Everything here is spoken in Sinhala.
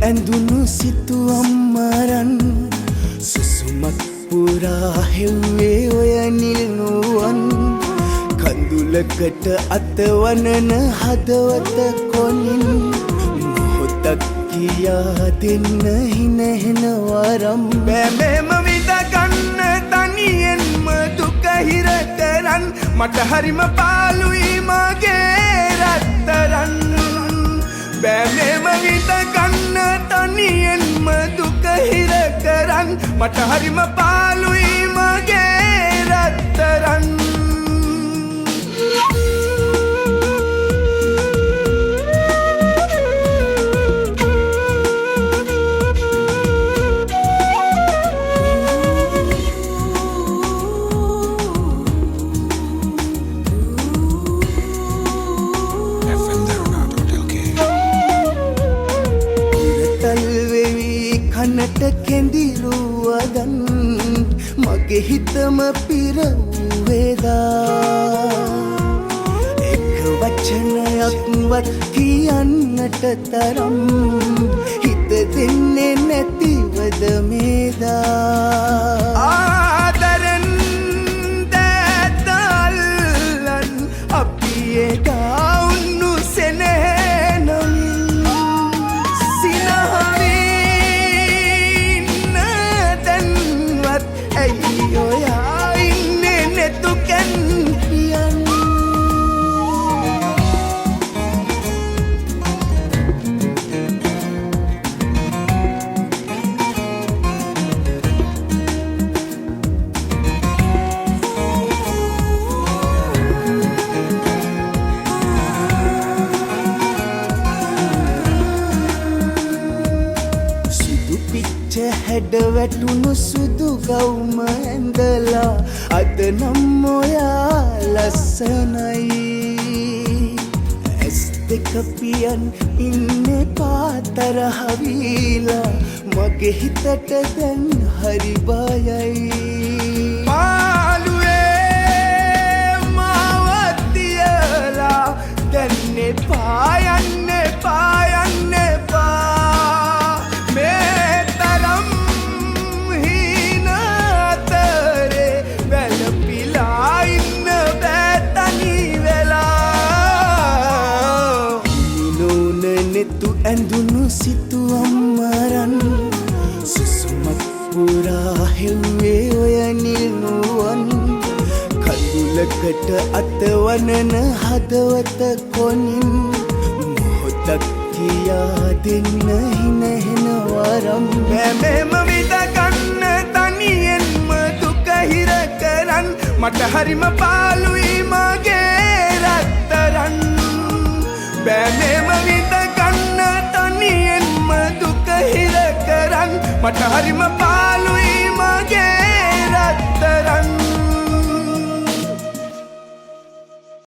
ඇඳුණු සිතුවම් මරන් සුසුමක් පුරා හෙව්වේ ඔය නිල් නුවන් කඳුලකට අතවනන හදවත කොනින් මොහොතක් කියා දෙන්න හිනහෙන වරම් බෑමෙම විඳගන්න තනියෙන්ම දුක හිර කරන් මට හරිම පාළුයි මගේ රත්තරන් බෑමෙම විඳගන්න තනියෙන්ම දුක හිර කරන් මට හරිම පාළුයි මගේ රත්තරන් කනට කෙඳිරුවදන් මගේ හිතම පිරවුවේදා එක වචනයක්වත් කියන්නට තරම් හිත දෙන්නේ නැතිවද මේදා ආදරෙන් දැතල්ලන් අපි එදා උන්නු සෙනෙහනමින් හැඩ වැටුණු සුදු ගවුම ඇඳලා අද නම් ඔයා ලස්සනයි ඇස් දෙක පියන් ඉන්නේ පාතරහවිලා මගේ හිතට දැන් හරි බයයි පාළුවේ මාවත් තියලා දැන්නේ පායන්නේ පායන්නේ ඇඳුණු සිතුවම් මරන් සුසුමක් පුරා හෙව්වේ ඔය නිල් නුවන් කඳුලකට අතවනන හදවත කොනින් මොහොතක් කියා දෙන්න හිනහෙන වරම් බෑමෙම විඳගන්න තනියෙන්ම දුක හිර කරන් මට හරිම පාළුයි මගේ රත්තරන් බෑමෙම විඳගන්න තනියෙන්ම දුක හිර කරන් මට හරිම පාළුයි මගේ රත්තරන්